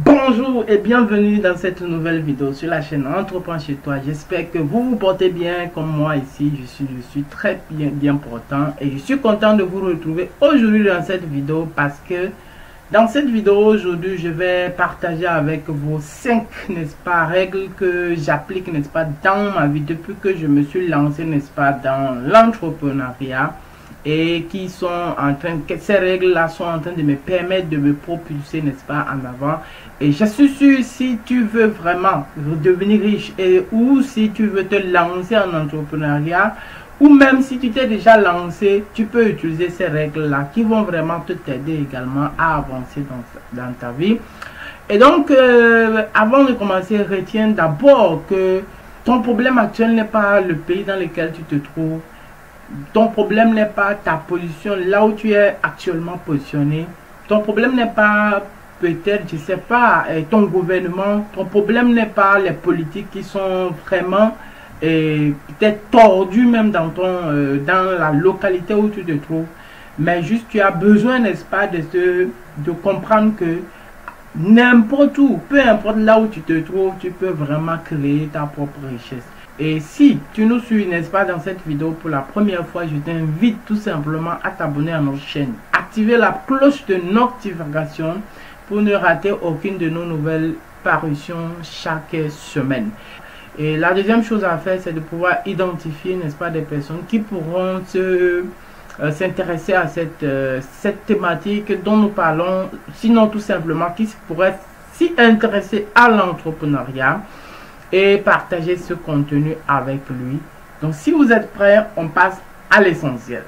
Bonjour et bienvenue dans cette nouvelle vidéo sur la chaîne Entreprends chez toi. J'espère que vous vous portez bien comme moi ici. Je suis très bien portant et je suis content de vous retrouver aujourd'hui dans cette vidéo parce que dans cette vidéo aujourd'hui je vais partager avec vous 5 n'est-ce pas règles que j'applique n'est-ce pas dans ma vie depuis que je me suis lancé n'est-ce pas dans l'entrepreneuriat. Et qui sont en train, ces règles-là sont en train de me permettre de me propulser, n'est-ce pas, en avant. Et je suis sûr, si tu veux vraiment devenir riche ou si tu veux te lancer en entrepreneuriat, ou même si tu t'es déjà lancé, tu peux utiliser ces règles-là qui vont vraiment te t'aider également à avancer dans ta vie. Et donc, avant de commencer, retiens d'abord que ton problème actuel n'est pas le pays dans lequel tu te trouves. Ton problème n'est pas ta position là où tu es actuellement positionné. Ton problème n'est pas peut-être, je sais pas, ton gouvernement. Ton problème n'est pas les politiques qui sont vraiment peut-être tordues même dans la localité où tu te trouves. Mais juste tu as besoin, n'est-ce pas, de comprendre que n'importe où, peu importe là où tu te trouves, tu peux vraiment créer ta propre richesse. Et si tu nous suis, n'est-ce pas, dans cette vidéo pour la première fois, je t'invite tout simplement à t'abonner à notre chaîne. Activer la cloche de notification pour ne rater aucune de nos nouvelles parutions chaque semaine. Et la deuxième chose à faire, c'est de pouvoir identifier, n'est-ce pas, des personnes qui pourront s'intéresser à cette thématique dont nous parlons, sinon tout simplement qui pourraient s'y intéresser à l'entrepreneuriat et partager ce contenu avec lui. Donc si vous êtes prêts, on passe à l'essentiel.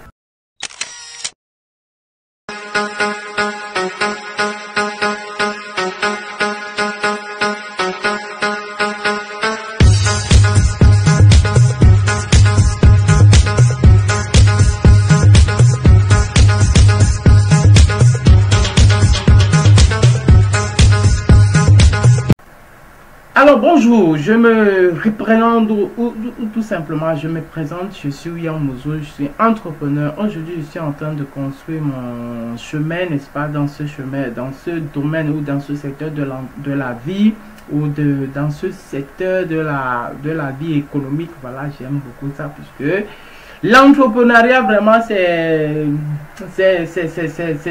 Alors bonjour, je me représente ou tout simplement je me présente, je suis William Mozo, je suis entrepreneur. Aujourd'hui je suis en train de construire mon chemin, n'est-ce pas, dans ce chemin, dans ce domaine ou dans ce secteur de la vie ou dans ce secteur de la vie économique. Voilà, j'aime beaucoup ça puisque l'entrepreneuriat vraiment c'est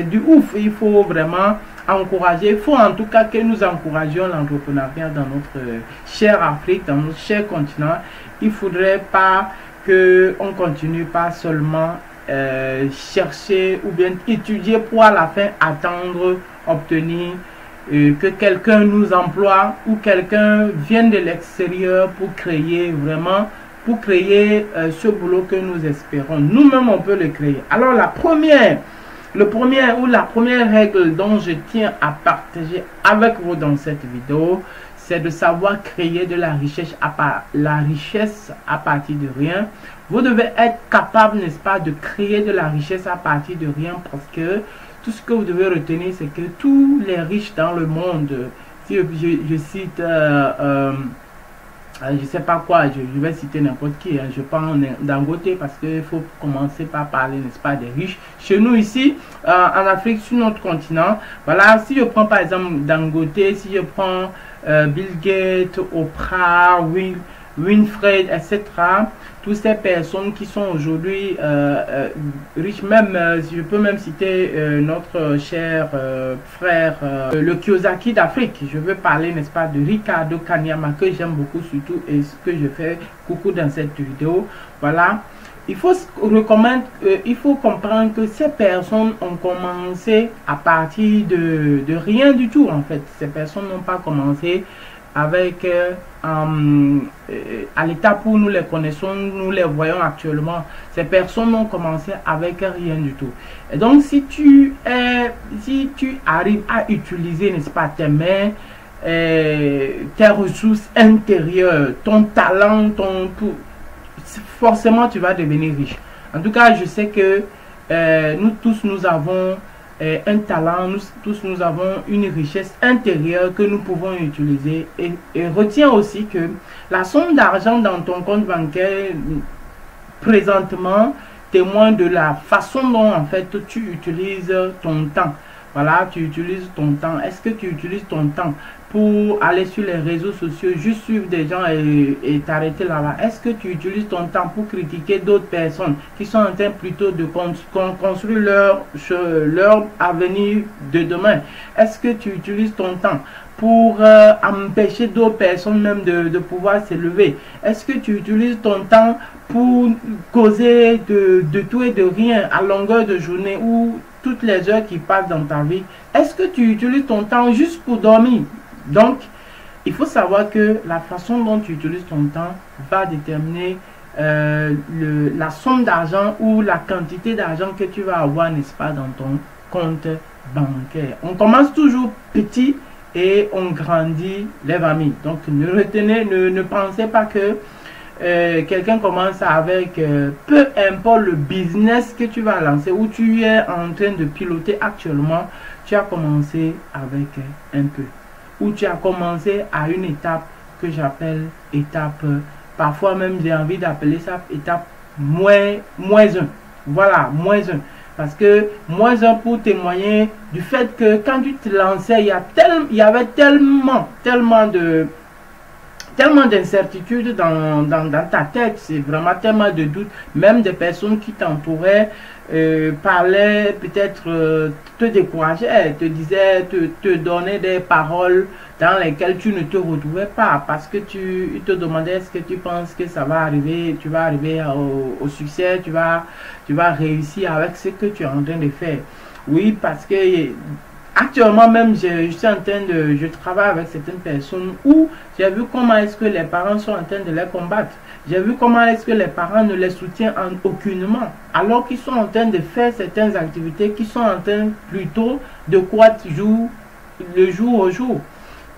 du ouf. Il faut vraiment encourager, il faut en tout cas que nous encouragions l'entrepreneuriat dans notre chère Afrique, dans notre cher continent. Il ne faudrait pas qu'on continue pas seulement chercher ou bien étudier pour à la fin attendre, obtenir que quelqu'un nous emploie ou quelqu'un vienne de l'extérieur pour créer vraiment, ce boulot que nous espérons. Nous-mêmes, on peut le créer. Alors, la première règle dont je tiens à partager avec vous dans cette vidéo, c'est de savoir créer de la richesse à partir de rien. Vous devez être capable, n'est-ce pas, de créer de la richesse à partir de rien parce que tout ce que vous devez retenir, c'est que tous les riches dans le monde, si je cite je sais pas quoi, je vais citer n'importe qui, je prends Dangote parce qu'il faut commencer par parler, n'est-ce pas, des riches. Chez nous ici, en Afrique, sur notre continent, voilà, si je prends par exemple Dangote, si je prends Bill Gates, Oprah, Winfrey, etc., toutes ces personnes qui sont aujourd'hui riches, même, je peux même citer notre cher frère, le Kiyosaki d'Afrique. Je veux parler, n'est-ce pas, de Ricardo Kanyama, que j'aime beaucoup surtout et ce que je fais coucou dans cette vidéo. Voilà, il faut comprendre que ces personnes ont commencé à partir de rien du tout en fait. Ces personnes n'ont pas commencé avec à l'étape où nous les connaissons, nous les voyons actuellement. Ces personnes ont commencé avec rien du tout. Et donc si tu arrives à utiliser, n'est-ce pas, tes mains, tes ressources intérieures, ton talent, forcément tu vas devenir riche. En tout cas, je sais que nous tous nous avons un talent, nous avons une richesse intérieure que nous pouvons utiliser. Et retiens aussi que la somme d'argent dans ton compte bancaire présentement témoigne de la façon dont en fait tu utilises ton temps. Voilà, tu utilises ton temps. Est-ce que tu utilises ton temps pour aller sur les réseaux sociaux, juste suivre des gens et t'arrêter là-bas? Est-ce que tu utilises ton temps pour critiquer d'autres personnes qui sont en train plutôt de construire leur avenir de demain? Est-ce que tu utilises ton temps pour empêcher d'autres personnes même de pouvoir s'élever? Est-ce que tu utilises ton temps pour causer de tout et de rien à longueur de journée ou toutes les heures qui passent dans ta vie? Est-ce que tu utilises ton temps juste pour dormir? Donc, il faut savoir que la façon dont tu utilises ton temps va déterminer la somme d'argent ou la quantité d'argent que tu vas avoir, n'est-ce pas, dans ton compte bancaire. On commence toujours petit et on grandit, les amis. Donc, ne pensez pas que quelqu'un commence avec peu importe le business que tu vas lancer ou tu es en train de piloter actuellement, tu as commencé avec un peu, ou tu as commencé à une étape que j'appelle étape, parfois même j'ai envie d'appeler ça étape moins 1. Voilà, moins 1. Parce que moins 1 pour témoigner du fait que quand tu te lançais, il y avait tellement d'incertitudes dans ta tête, c'est vraiment tellement de doutes. Même des personnes qui t'entouraient parlaient, peut-être te décourageaient, te disaient, te donnaient des paroles dans lesquelles tu ne te retrouvais pas, parce que ils te demandaient est-ce que tu penses que ça va arriver, tu vas arriver au succès, tu vas réussir avec ce que tu es en train de faire. Oui, parce que actuellement même, je travaille avec certaines personnes où j'ai vu comment est-ce que les parents sont en train de les combattre. J'ai vu comment est-ce que les parents ne les soutiennent aucunement, alors qu'ils sont en train de faire certaines activités qui sont en train plutôt de croître le jour au jour.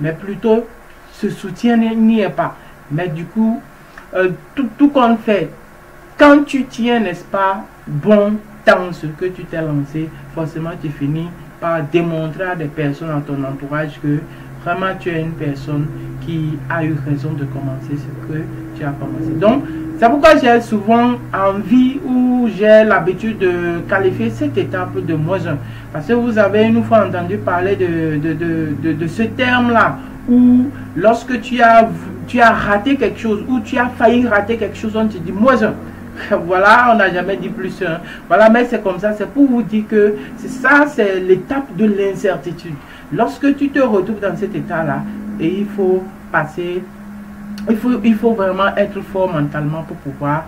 Mais plutôt, ce soutien n'y est pas. Mais du coup, tout qu'on fait, quand tu tiens, n'est-ce pas, bon dans ce que tu t'es lancé, forcément tu finis par démontrer à des personnes dans ton entourage que vraiment tu es une personne qui a eu raison de commencer ce que tu as commencé. Donc, c'est pourquoi j'ai souvent envie ou j'ai l'habitude de qualifier cette étape de moins 1. Parce que vous avez une fois entendu parler de ce terme-là, où lorsque tu as raté quelque chose, ou tu as failli rater quelque chose, on te dit moins 1. Voilà, on n'a jamais dit plus 1. Voilà, mais c'est comme ça, c'est pour vous dire que c'est l'étape de l'incertitude. Lorsque tu te retrouves dans cet état-là, et il faut passer, il faut vraiment être fort mentalement pour pouvoir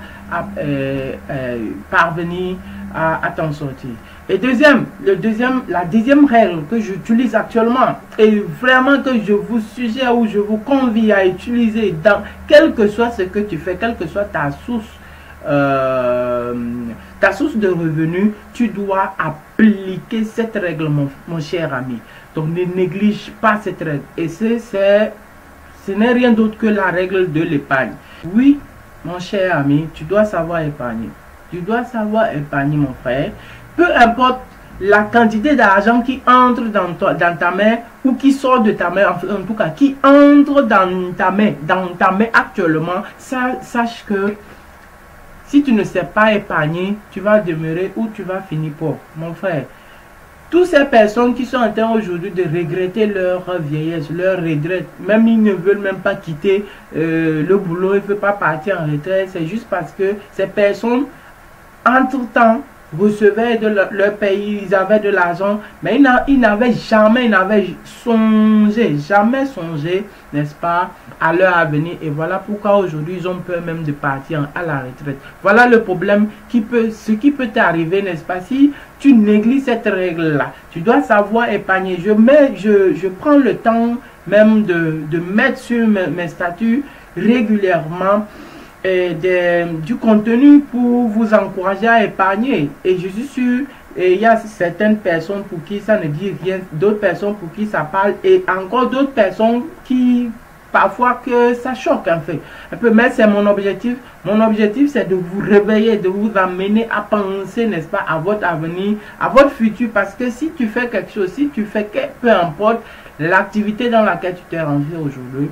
parvenir à t'en sortir. Et la deuxième règle que j'utilise actuellement, et vraiment que je vous suggère ou je vous convie à utiliser dans quel que soit ce que tu fais, quelle que soit ta source de revenus, tu dois appliquer cette règle, mon cher ami. Donc ne néglige pas cette règle. Et ce n'est rien d'autre que la règle de l'épargne. Oui, mon cher ami, tu dois savoir épargner. Tu dois savoir épargner, mon frère. Peu importe la quantité d'argent qui entre dans ta main ou qui sort de ta main, en tout cas qui entre dans ta main actuellement, sache que si tu ne sais pas épargner, tu vas demeurer où tu vas finir pauvre, mon frère. Toutes ces personnes qui sont en train aujourd'hui de regretter leur vieillesse, leur retraite, même ils ne veulent même pas quitter le boulot, ils ne veulent pas partir en retraite, c'est juste parce que ces personnes, entre-temps, recevaient de leur pays, ils avaient de l'argent, mais ils n'avaient jamais songé, n'est-ce pas, à leur avenir. Et voilà pourquoi aujourd'hui ils ont peur même de partir à la retraite. Voilà le problème, ce qui peut t'arriver, n'est-ce pas, si tu négliges cette règle-là. Tu dois savoir épargner. Je prends le temps même de mettre sur mes statuts régulièrement du contenu pour vous encourager à épargner. Et je suis sûr, il y a certaines personnes pour qui ça ne dit rien, d'autres personnes pour qui ça parle, et encore d'autres personnes qui parfois que ça choque un peu, mais c'est mon objectif. Mon objectif, c'est de vous réveiller, de vous amener à penser, n'est-ce pas, à votre avenir, à votre futur. Parce que si tu fais quelque chose, si tu fais peu importe l'activité dans laquelle tu t'es rendu aujourd'hui,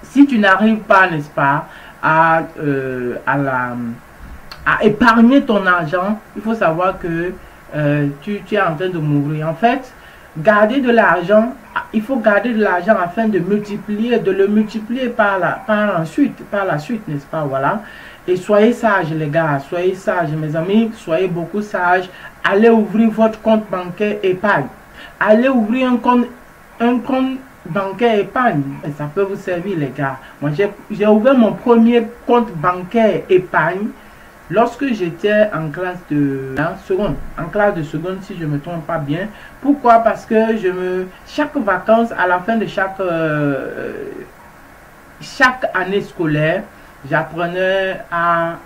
si tu n'arrives pas, n'est-ce pas, à épargner ton argent, il faut savoir que tu es en train de mourir. En fait, garder de l'argent, il faut garder de l'argent afin de multiplier, de le multiplier par la suite, n'est-ce pas? Voilà. Et soyez sages, les gars, soyez sages, mes amis, soyez beaucoup sages. Allez ouvrir votre compte bancaire épargne. Allez ouvrir un compte bancaire épargne. Et ça peut vous servir, les gars. Moi, j'ai ouvert mon premier compte bancaire épargne lorsque j'étais en classe de seconde. En classe de seconde, si je ne me trompe pas bien. Pourquoi? Parce que chaque vacances, à la fin de chaque année scolaire, j'apprenais à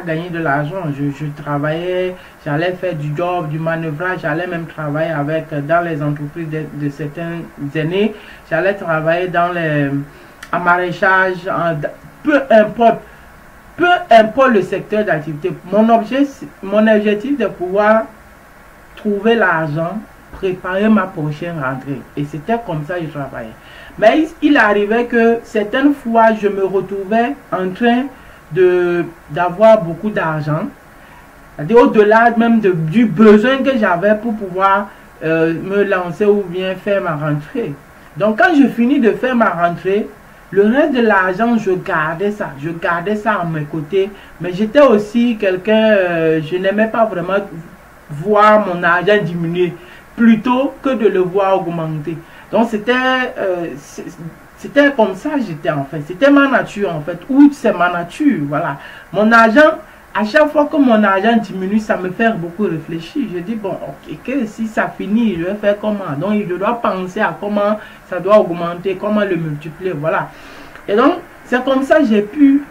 gagner de l'argent. Je travaillais, j'allais faire du job, du manœuvrage, j'allais même travailler dans les entreprises de certaines années. J'allais travailler en maraîchage, peu importe le secteur d'activité. Mon objectif de pouvoir trouver l'argent, préparer ma prochaine rentrée. Et c'était comme ça que je travaillais. Mais il arrivait que certaines fois, je me retrouvais en train d'avoir beaucoup d'argent. Au-delà même du besoin que j'avais pour pouvoir me lancer ou bien faire ma rentrée. Donc, quand je finis de faire ma rentrée, le reste de l'argent, je gardais ça. Je gardais ça à mes côtés. Mais j'étais aussi quelqu'un, je n'aimais pas vraiment voir mon argent diminuer, plutôt que de le voir augmenter. Donc, c'était comme ça j'étais en fait. C'était ma nature en fait. Ou c'est ma nature, voilà. Mon argent, à chaque fois que mon argent diminue, ça me fait beaucoup réfléchir. Je dis, bon, ok, que si ça finit, je vais faire comment? Donc, je dois penser à comment ça doit augmenter, comment le multiplier, voilà. Et donc, c'est comme ça que j'ai pu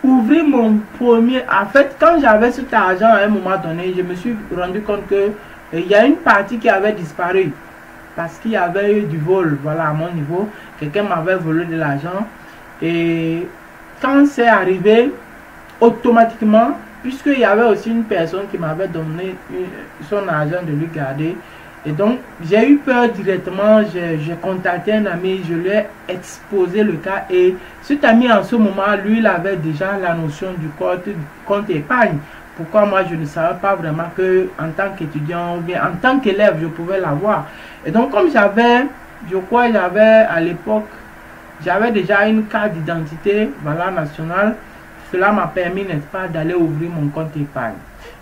ouvrir mon premier... En fait, quand j'avais cet argent à un moment donné, je me suis rendu compte que il y a une partie qui avait disparu. Parce qu'il y avait eu du vol, voilà, à mon niveau. Quelqu'un m'avait volé de l'argent. Et quand c'est arrivé, automatiquement, puisqu'il y avait aussi une personne qui m'avait donné son argent de lui garder. Et donc, j'ai eu peur directement. J'ai contacté un ami, je lui ai exposé le cas. Et cet ami, en ce moment, lui, il avait déjà la notion du compte épargne. Pourquoi moi, je ne savais pas vraiment que en tant qu'étudiant ou bien en tant qu'élève, je pouvais l'avoir. Et donc, comme je crois à l'époque, j'avais déjà une carte d'identité, voilà, nationale. Cela m'a permis, n'est-ce pas, d'aller ouvrir mon compte épargne.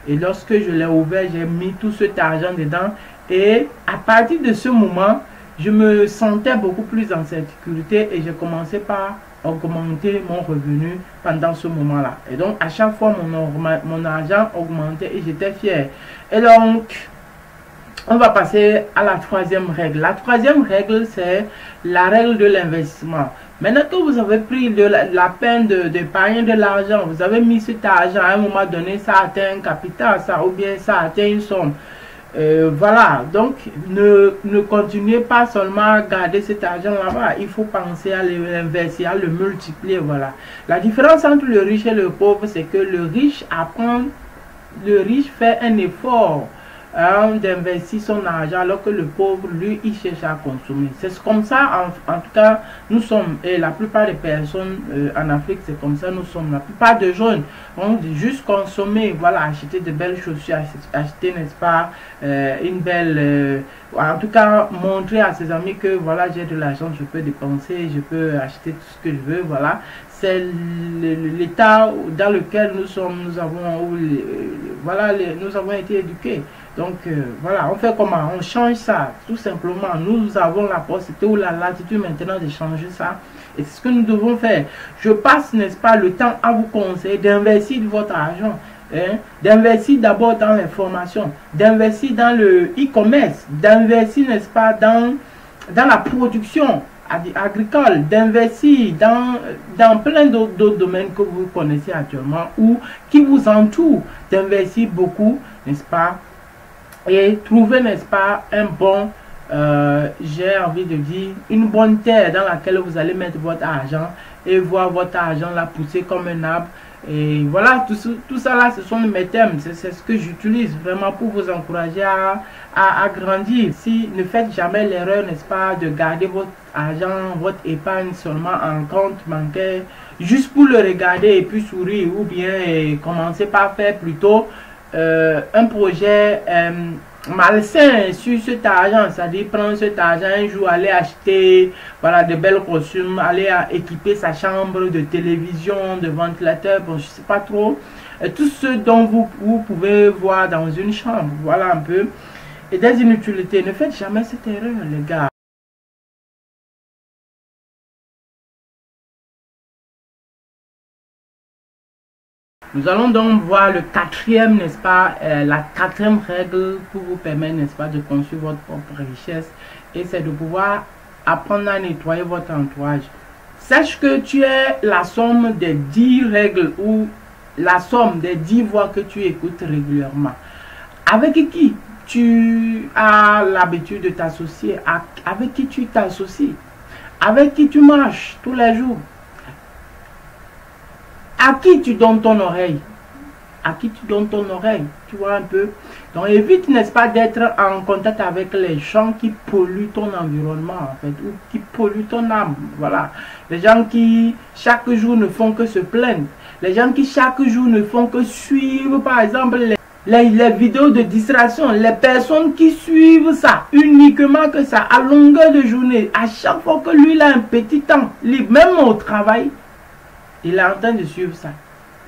Et lorsque je l'ai ouvert, j'ai mis tout cet argent dedans. Et à partir de ce moment, je me sentais beaucoup plus en sécurité et j'ai commencé par augmenter mon revenu pendant ce moment-là. Et donc, à chaque fois, mon argent augmentait et j'étais fier. Et donc, on va passer à la troisième règle. La troisième règle, c'est la règle de l'investissement. Maintenant que vous avez pris la peine d'épargner de l'argent, vous avez mis cet argent à un moment donné, ça atteint un capital, ça, ou bien ça atteint une somme. Voilà, donc ne continuez pas seulement à garder cet argent là-bas. Il faut penser à l'investir, à le multiplier. Voilà. La différence entre le riche et le pauvre, c'est que le riche fait un effort d'investir son argent, alors que le pauvre, lui, il cherche à consommer. C'est comme ça, en tout cas, nous sommes, et la plupart des personnes en Afrique, c'est comme ça, nous sommes, la plupart des jeunes, on dit juste consommer, voilà, acheter de belles chaussures, acheter, n'est-ce pas, une belle, en tout cas, montrer à ses amis que, voilà, j'ai de l'argent, je peux dépenser, je peux acheter tout ce que je veux, voilà. C'est l'état dans lequel nous sommes, nous avons été éduqués. Donc voilà, on fait comment? On change ça, tout simplement. Nous avons la possibilité ou la latitude maintenant de changer ça. Et c'est ce que nous devons faire. Je passe, n'est-ce pas, le temps à vous conseiller d'investir votre argent. D'investir d'abord dans les formations, d'investir dans le e-commerce, d'investir, n'est-ce pas, dans la production agricole, d'investir dans plein d'autres domaines que vous connaissez actuellement ou qui vous entourent, d'investir beaucoup, n'est-ce pas, et trouver, n'est-ce pas, un bon, j'ai envie de dire, une bonne terre dans laquelle vous allez mettre votre argent et voir votre argent là pousser comme un arbre. Et voilà, tout ça là, ce sont mes thèmes, c'est ce que j'utilise vraiment pour vous encourager à grandir. Si ne faites jamais l'erreur, n'est-ce pas, de garder votre argent, votre épargne seulement en compte bancaire, juste pour le regarder et puis sourire, ou bien commencer par faire plutôt un projet malsain sur cet argent, c'est-à-dire prendre cet argent un jour, aller acheter voilà, de belles costumes, aller équiper sa chambre de télévision, de ventilateur, bon, je sais pas trop, et tout ce dont vous pouvez voir dans une chambre, voilà un peu, et des inutilités. Ne faites jamais cette erreur, les gars. Nous allons donc voir le quatrième, n'est-ce pas, la quatrième règle pour vous permettre, n'est-ce pas, de construire votre propre richesse. Et c'est de pouvoir apprendre à nettoyer votre entourage. Sache que tu es la somme des 10 règles ou la somme des 10 voix que tu écoutes régulièrement. Avec qui tu as l'habitude de t'associer, avec qui tu t'associes, avec qui tu marches tous les jours. À qui tu donnes ton oreille? À qui tu donnes ton oreille? Tu vois un peu? Donc évite, n'est-ce pas, d'être en contact avec les gens qui polluent ton environnement, en fait, ou qui polluent ton âme. Voilà. Les gens qui, chaque jour, ne font que se plaindre. Les gens qui, chaque jour, ne font que suivre, par exemple, les vidéos de distraction. Les personnes qui suivent ça, uniquement que ça, à longueur de journée. À chaque fois que lui, il a un petit temps libre, même au travail, il est en train de suivre ça.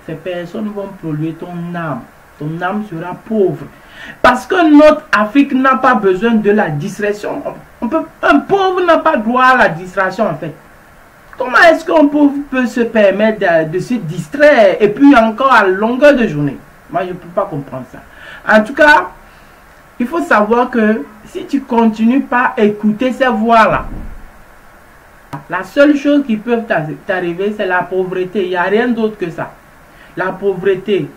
Ces personnes vont polluer ton âme. Ton âme sera pauvre. Parce que notre Afrique n'a pas besoin de la distraction. Un pauvre n'a pas droit à la distraction, en fait. Comment est-ce qu'un pauvre peut se permettre de se distraire et puis encore à longueur de journée? Moi, je ne peux pas comprendre ça. En tout cas, il faut savoir que si tu continues pas à écouter ces voix-là, la seule chose qui peut t'arriver, c'est la pauvreté. Il n'y a rien d'autre que ça. La pauvreté,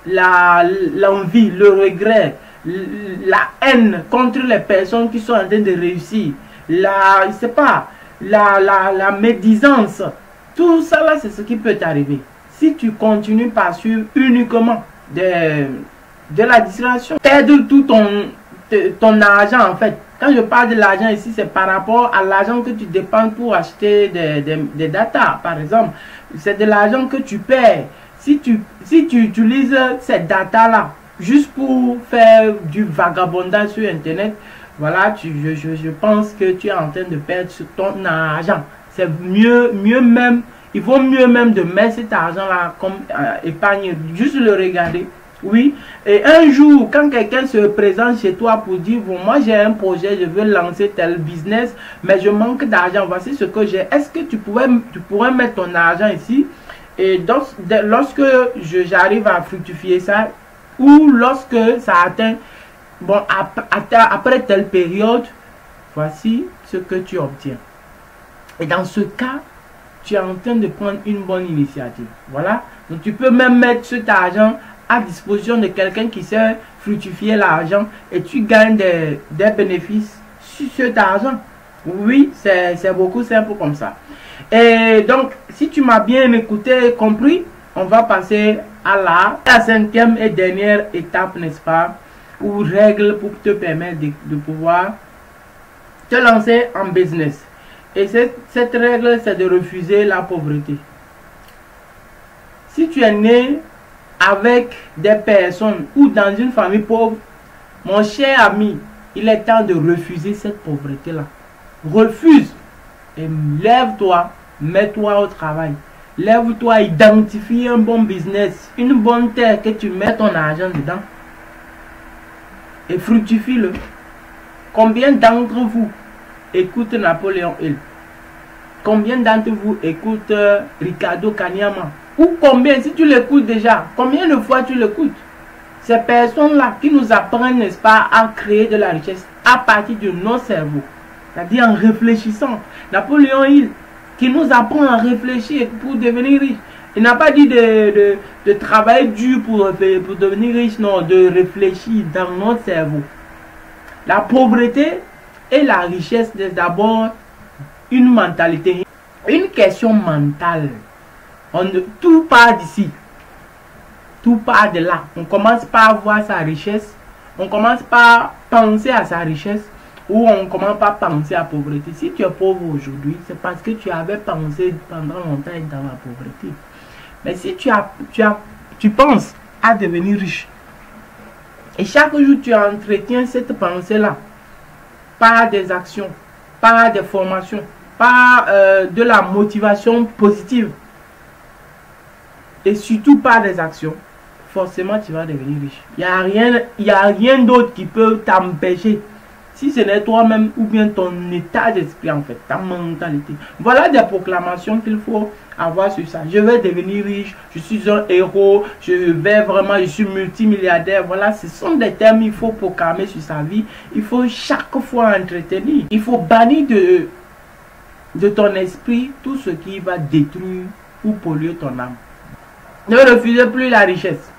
l'envie, le regret, la haine contre les personnes qui sont en train de réussir, je sais pas, la médisance. Tout ça là, c'est ce qui peut t'arriver. Si tu continues par suivre uniquement de la distraction, perdre tout ton argent en fait. Quand je parle de l'argent ici, c'est par rapport à l'argent que tu dépenses pour acheter des data, par exemple. C'est de l'argent que tu perds. Si tu utilises ces data-là juste pour faire du vagabondage sur Internet, voilà, je pense que tu es en train de perdre ton argent. C'est mieux même, il vaut mieux même de mettre cet argent-là comme épargne, juste le regarder. Oui, et un jour, quand quelqu'un se présente chez toi pour dire, bon, moi j'ai un projet, je veux lancer tel business, mais je manque d'argent, voici ce que j'ai. Est-ce que tu pourrais mettre ton argent ici? Et donc, lorsque j'arrive à fructifier ça, ou lorsque ça atteint, bon, après telle période, voici ce que tu obtiens. Et dans ce cas, tu es en train de prendre une bonne initiative. Voilà. Donc, tu peux même mettre cet argent à disposition de quelqu'un qui sait fructifier l'argent et tu gagnes des bénéfices sur cet argent. Oui, c'est beaucoup simple comme ça. Et donc, si tu m'as bien écouté et compris, on va passer à la cinquième et dernière étape, n'est-ce pas, ou règle pour te permettre de pouvoir te lancer en business. Et cette règle, c'est de refuser la pauvreté. Si tu es né avec des personnes ou dans une famille pauvre, mon cher ami, il est temps de refuser cette pauvreté-là. Refuse et lève-toi, mets-toi au travail. Lève-toi, identifie un bon business, une bonne terre que tu mets ton argent dedans et fructifie-le. Combien d'entre vous écoutent Napoléon Hill? Combien d'entre vous écoutent Ricardo Kanyama? Ou combien, si tu l'écoutes déjà, combien de fois tu l'écoutes? Ces personnes-là qui nous apprennent, n'est-ce pas, à créer de la richesse à partir de nos cerveaux. C'est-à-dire en réfléchissant. Napoléon Hill, qui nous apprend à réfléchir pour devenir riche. Il n'a pas dit de travailler dur pour devenir riche, non, de réfléchir dans notre cerveau. La pauvreté et la richesse, c'est d'abord une mentalité, une question mentale. Tout part d'ici. Tout part de là. On commence par voir sa richesse. On commence par penser à sa richesse. Ou on commence par penser à la pauvreté. Si tu es pauvre aujourd'hui, c'est parce que tu avais pensé pendant longtemps être dans la pauvreté. Mais si tu penses à devenir riche, Et chaque jour, tu entretiens cette pensée-là par des actions, par des formations, par de la motivation positive et surtout par des actions. Forcément, tu vas devenir riche. Il n'y a rien d'autre qui peut t'empêcher. Si ce n'est toi-même ou bien ton état d'esprit en fait, ta mentalité. Voilà des proclamations qu'il faut avoir sur ça. Je vais devenir riche, je suis un héros, je suis multimilliardaire. Voilà, ce sont des termes qu'il faut proclamer sur sa vie. Il faut chaque fois entretenir. Il faut bannir de ton esprit tout ce qui va détruire ou polluer ton âme. Ne refusez plus la richesse.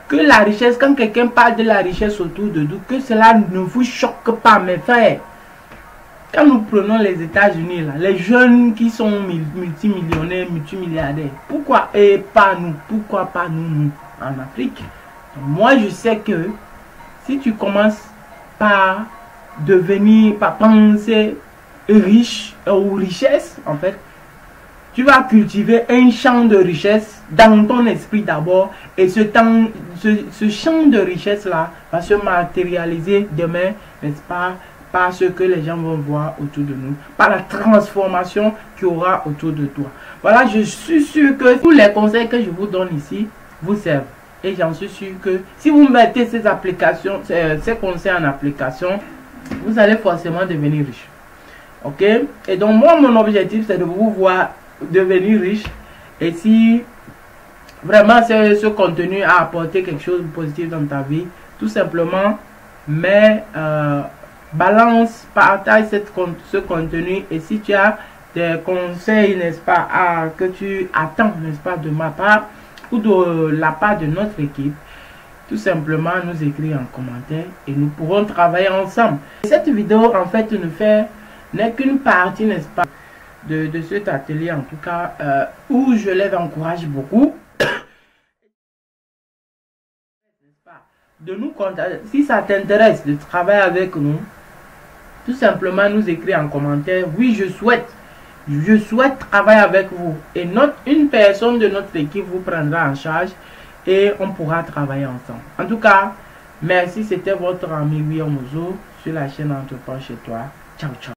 Que la richesse, quand quelqu'un parle de la richesse autour de nous, que cela ne vous choque pas, mes frères. Quand nous prenons les États-Unis, les jeunes qui sont multimillionnaires, multimilliardaires, pourquoi et pas nous? Pourquoi pas nous en Afrique? Moi, je sais que si tu commences par penser riche ou richesse, en fait, tu vas cultiver un champ de richesse dans ton esprit d'abord et ce champ de richesse-là va se matérialiser demain, n'est-ce pas, par ce que les gens vont voir autour de nous, par la transformation qu'il y aura autour de toi. Voilà, je suis sûr que tous les conseils que je vous donne ici vous servent. Et j'en suis sûr que si vous mettez ces conseils en application, vous allez forcément devenir riche. Ok? Et donc moi, mon objectif, c'est de vous voir devenir riche. Et si vraiment ce contenu a apporté quelque chose de positif dans ta vie, tout simplement balance, partage ce contenu. Et si tu as des conseils, n'est-ce pas, que tu attends, n'est-ce pas, de ma part ou de la part de notre équipe, tout simplement nous écrire en commentaire et nous pourrons travailler ensemble. Cette vidéo en fait n'est qu'une partie, n'est-ce pas, de cet atelier, en tout cas, où je les encourage beaucoup. De nous contacter. Si ça t'intéresse de travailler avec nous, tout simplement nous écrire en commentaire: oui, je souhaite travailler avec vous. Et une personne de notre équipe vous prendra en charge et on pourra travailler ensemble. En tout cas, merci. C'était votre ami William Ozo sur la chaîne Entreprends chez toi. Ciao, ciao.